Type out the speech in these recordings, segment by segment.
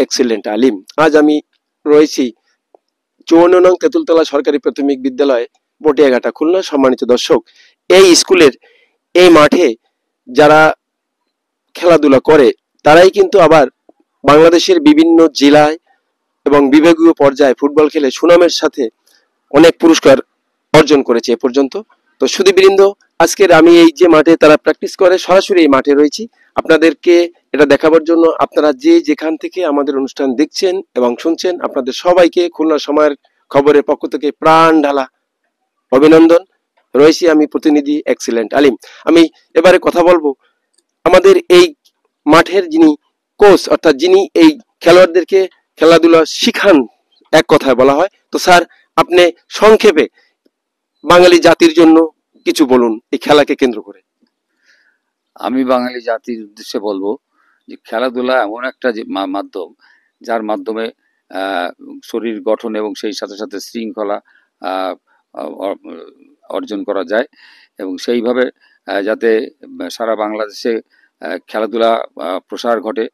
Excellent আলিম। আজ আমি রয়েছি ৫৪ নং তেঁতুলতলা সরকারি প্রাথমিক বিদ্যালয়, বটিয়াঘাটা, খুলনা। সম্মানিত দর্শক, এই স্কুলের এই মাঠে যারা খেলাধুলা করে তারাই কিন্তু আবার বাংলাদেশের বিভিন্ন জেলায় এবং বিভাগীয় পর্যায়ে ফুটবল খেলে সুনামের সাথে অনেক পুরস্কার অর্জন করেছে এ পর্যন্ত। তো সুধীবৃন্দ, আজকের আমি এই যে মাঠে তারা প্র্যাকটিস করে সরাসরি এই মাঠে রয়েছি আপনাদেরকে এটা দেখাবার জন্য। আপনারা যে যেখান থেকে আমাদের অনুষ্ঠান দেখছেন এবং শুনছেন, আপনাদের সবাইকে খুলনা সময়ের খবরের পক্ষ থেকে প্রাণ ঢালা অভিনন্দন। রয়েছি আমি প্রতিনিধি এক্সিলেন্ট আলিম। আমি এবারে কথা বলবো আমাদের এই মাঠের যিনি কোচ, অর্থাৎ যিনি এই খেলোয়াড়দেরকে খেলাধুলা শিখান এক কথায় বলা হয়। তো স্যার, আপনি সংক্ষেপে বাঙালি জাতির জন্য কিছু বলুন এই খেলাকে কেন্দ্র করে। আমি বাঙালি জাতির উদ্দেশ্যে বলবো যে খেলাধুলা এমন একটা মাধ্যম, যার মাধ্যমে শরীর গঠন এবং সেই সাথে সাথে শৃঙ্খলা অর্জন করা যায়, এবং সেইভাবে যাতে সারা বাংলাদেশে খেলাধুলা প্রসার ঘটে,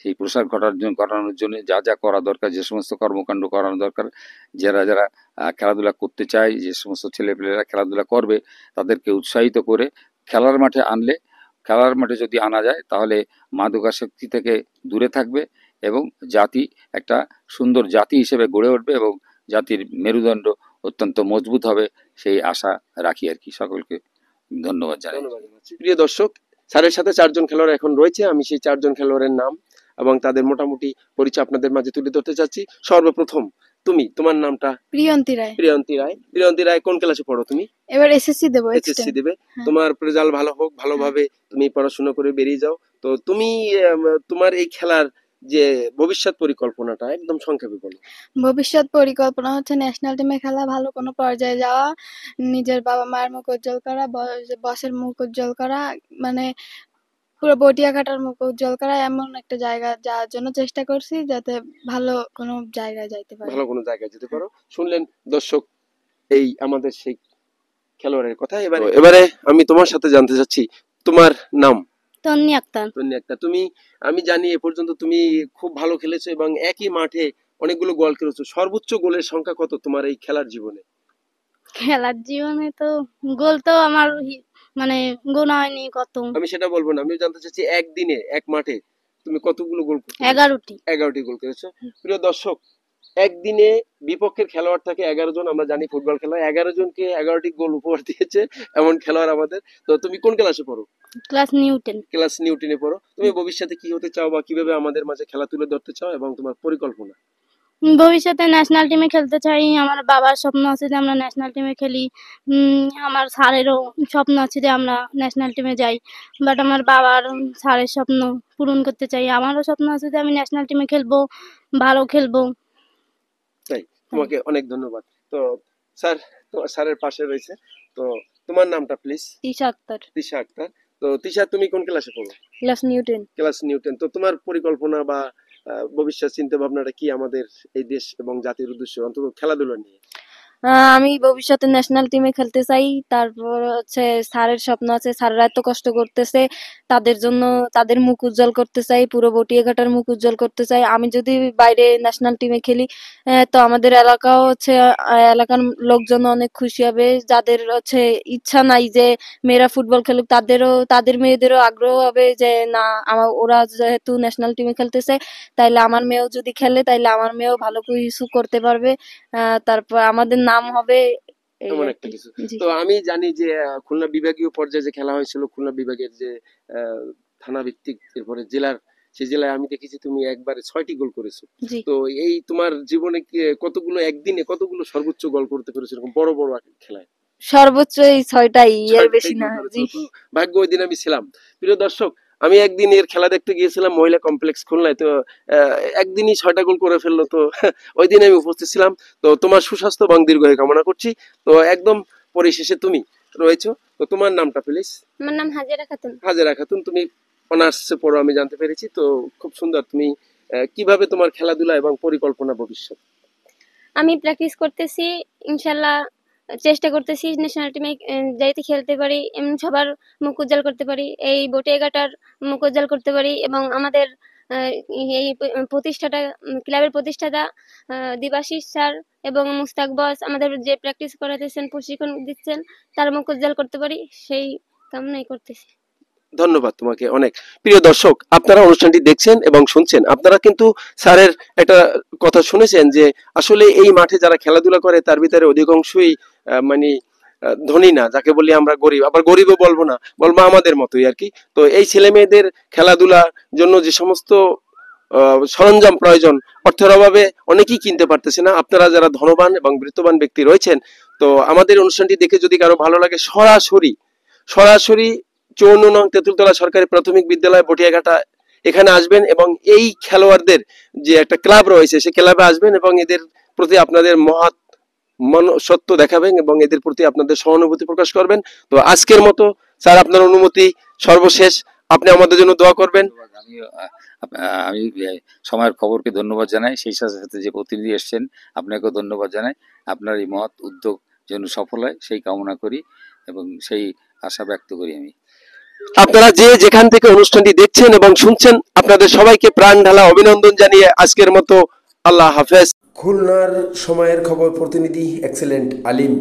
সেই প্রসার ঘটানোর জন্য যা যা করা দরকার, যে সমস্ত কর্মকাণ্ড করানো দরকার, যারা যারা খেলাধুলা করতে চায়, যে সমস্ত ছেলেপেলেরা খেলাধুলা করবে তাদেরকে উৎসাহিত করে খেলার মাঠে আনলে, খেলার মাঠে যদি আনা যায় তাহলে মাদকাসক্তি থেকে দূরে থাকবে এবং জাতি একটা সুন্দর জাতি হিসেবে গড়ে উঠবে এবং জাতির মেরুদণ্ড অত্যন্ত মজবুত হবে, সেই আশা রাখি আর কি। সকলকে ধন্যবাদ জানাই। প্রিয় দর্শক, স্যারের সাথে 4 জন খেলোয়াড় এখন রয়েছে। আমি সেই 4 জন খেলোয়াড়ের নাম এবং তাদের মোটামুটি পরিচয় আপনাদের মাঝে তুলে ধরতে চাচ্ছি। সর্বপ্রথম তোমার নামটা? প্রিয়ন্তী রায়। প্রিয়ন্তী রায়। প্রিয়ন্তী রায় কোন ক্লাসে পড়ো তুমি? এবার এসএসসি দেব। এসএসসি দেবে। তোমার রেজাল্ট ভালো হোক, ভালোভাবে তুমি পড়াশোনা করে বেরিয়ে যাও। তো তুমি তোমার এই খেলার যে ভবিষ্যৎ পরিকল্পনাটা একদম সংক্ষেপে বলো। ভবিষ্যৎ পরিকল্পনা হচ্ছে ন্যাশনাল টিমে খেলা, ভালো কোনো পর্যায়ে যাওয়া, নিজের বাবা মায়ের মুখ উজ্জ্বল করা, বসের মুখ উজ্জ্বল করা, মানে পুরো বটিয়াঘাটার মুখ উজ্জ্বল করা, এমন একটা জায়গা যাওয়ার জন্য চেষ্টা করছি, যাতে ভালো কোনো জায়গায় যাইতে পারি। ভালো কোনো জায়গায় যেতে পারো। শুনলেন দর্শক এই আমাদের সেই খেলোয়াড়ের কথা। এবারে আমি তোমার সাথে জানতে চাচ্ছি তোমার নাম? তন্নি আক্তার। তন্নি আক্তার, তুমি, আমি জানি এ পর্যন্ত তুমি খুব ভালো খেলেছো এবং একই মাঠে অনেকগুলো গোল করেছো। সর্বোচ্চ গোলের সংখ্যা কত তোমার এই খেলার জীবনে? খেলার জীবনে তো গোল তো আমার মানে গোনা হয়নি কত। আমি সেটা বলবো না, আমি জানতে চাচ্ছি একদিনে এক মাঠে তুমি কতগুলো গোল করেছো? 11টি। 11টি গোল করেছো। প্রিয় দর্শক, একদিনে বিপক্ষের খেলোয়াড় থাকে 11 জন। আমরা জানি ফুটবল খেলায় 11 জনকে 11টি গোল উপহার দিয়েছে এমন খেলোয়াড় আমাদের। তো তুমি কোন ক্লাসে পড়ো? ক্লাস নিউটেন। ক্লাস নিউটেনে পড়ো। তুমি ভবিষ্যতে কি হতে চাও বা কিভাবে আমাদের মাঝে খেলা তুলে ধরতে চাও এবং তোমার পরিকল্পনা? ভবিষ্যতে ন্যাশনাল টিমে খেলতে চাই। আমার বাবার স্বপ্ন আছে যে আমরা ন্যাশনাল টিমে খেলি। আমার স্যারেরও স্বপ্ন আছে যে আমরা ন্যাশনাল টিমে যাই, বাট আমার বাবার স্যারের স্বপ্ন পূরণ করতে চাই। আমারও স্বপ্ন আছে যে আমি ন্যাশনাল টিমে খেলবো, ভালো খেলবো। তাই, তোমাকে অনেক ধন্যবাদ। তো স্যার, তো স্যারের পাশে রয়েছে, তো তোমার নামটা প্লিজ? তিশা আক্তার। তিশা আক্তার। তো তিশা, তুমি কোন ক্লাসে পড়ো? ক্লাস নিউটেন। ক্লাস নিউটেন। তো তোমার পরিকল্পনা বা ভবিষ্যৎ চিন্তা ভাবনাটা কি আমাদের এই দেশ এবং জাতির উদ্দেশ্যে, অন্তত খেলাধুলা নিয়ে? আমি ভবিষ্যতে ন্যাশনাল টিমে খেলতে চাই। তারপর হচ্ছে স্যারের স্বপ্ন আছে, স্যাররা এত কষ্ট করতেছে, তাদের জন্য তাদের মুখ উজ্জ্বল করতে চাই, পুরো বটিয়াঘাটার মুখ উজ্জ্বল করতে চাই। আমি যদি বাইরে ন্যাশনাল টিমে খেলি তো আমাদের এলাকাও হচ্ছে এলাকার লোকজন অনেক খুশি হবে। যাদের হচ্ছে ইচ্ছা নাই যে মেয়েরা ফুটবল খেলুক, তাদের মেয়েদেরও আগ্রহ হবে যে না, ওরা যেহেতু ন্যাশনাল টিমে খেলতেছে, তাইলে আমার মেয়েও যদি খেলে তাইলে আমার মেয়েও ভালো কিছু করতে পারবে। তারপর আমাদের নাম হবে এমন একটা কিছু। তো আমি জানি যে খুলনা বিভাগীয় পর্যায়ে যে খেলা হয়েছিল, খুলনা বিভাগের যে থানা ভিত্তিক, এরপরে জেলার, সেই জেলায় আমি দেখেছি তুমি একবারে 6টি গোল করেছো। তো এই তোমার জীবনে কতগুলো একদিনে কতগুলো সর্বোচ্চ গোল করতে পেরেছো এরকম বড় বড় খেলায়? সর্বোচ্চ এই 6টাই, এর বেশি না। ভাগ্য ওই দিন আমি ছিলাম। প্রিয় দর্শক, আমি একদিন এর খেলা দেখতে গিয়েছিলাম মহিলা কমপ্লেক্স খুলনায়। তো একদিনই 6টা গোল করে ফেললো। তো ওই দিন আমি উপস্থিত ছিলাম। তো তোমার সুস্বাস্থ্য এবং দীর্ঘায়ু কামনা করছি। তো একদম পরিশেষে তুমি রয়েছো, তো তোমার নামটা প্লিজ? আমার নাম হাজেরা খাতুন। হাজেরা খাতুন, তুমি অনার্সে পড়ো আমি জানতে পেরেছি। তো খুব সুন্দর। তুমি কিভাবে তোমার খেলাধুলা এবং পরিকল্পনা ভবিষ্যৎ? আমি প্র্যাকটিস করতেছি, ইনশাল্লাহ চেষ্টা করতেছি ন্যাশনাল টিমে যাইতে খেলতে পারি, এমন সবার মুখ উজ্জ্বল করতে পারি, এই বটিয়াঘাটার মুখ উজ্জ্বল করতে পারি এবং আমাদের আহ, এই প্রতিষ্ঠাটা ক্লাবের প্রতিষ্ঠাতা দিবাশিস স্যার এবং মুস্তাক বস আমাদের যে প্র্যাকটিস করাতেছেন, প্রশিক্ষণ দিচ্ছেন, তার মুখ উজ্জ্বল করতে পারি সেই কামনাই করতেছি। ধন্যবাদ তোমাকে অনেক। প্রিয় দর্শক, আপনারা অনুষ্ঠানটি দেখছেন এবং শুনছেন, আপনারা কিন্তু স্যারের একটা কথা শুনেছেন যে আসলে এই মাঠে যারা খেলাধুলা করে তার ভিতরে অধিকাংশই মানে ধনী না, যাকে বলি আমরা গরিব, আবার গরিবও বলবো না, বলবো আমাদের মতোই আর কি। তো এই ছেলে মেয়েদের খেলাধুলার জন্য যে সমস্ত সরঞ্জাম প্রয়োজন, অর্থের অভাবে অনেকেই কিনতে পারতেছে না। আপনারা যারা ধনবান এবং বিত্তবান ব্যক্তি রয়েছেন, তো আমাদের অনুষ্ঠানটি দেখে যদি কারো ভালো লাগে, সরাসরি সরাসরি 54 নং তেঁতুলতলা সরকারি প্রাথমিক বিদ্যালয় বটিয়াঘাটা এখানে আসবেন এবং এই খেলোয়াড়দের যে একটা ক্লাব রয়েছে সেই ক্লাবে আসবেন এবং এদের প্রতি আপনাদের মহৎ মনুষ্যত্ব দেখাবেন এবং এদের প্রতি আপনাদের সহানুভূতি প্রকাশ করবেন। তো আজকের মতো স্যার আপনার অনুমতি, সর্বশেষ আপনি আমাদের জন্য দোয়া করবেন। আমি আমি সময়ের খবরকে ধন্যবাদ জানাই, সেই সাথে সাথে যে প্রতিনিধি এসছেন আপনাকেও ধন্যবাদ জানাই। আপনার এই মহৎ উদ্যোগ যেন সফল হয় সেই কামনা করি এবং সেই আশা ব্যক্ত করি আমি। আপনারা যে যেখান থেকে অনুষ্ঠানটি দেখছেন এবং শুনছেন, আপনাদের সবাইকে প্রাণ ঢালা অভিনন্দন জানিয়ে আজকের মতো আল্লাহ হাফেজ। খুলনার সময়ের খবর প্রতিনিধি এক্সেলেন্ট আলিম।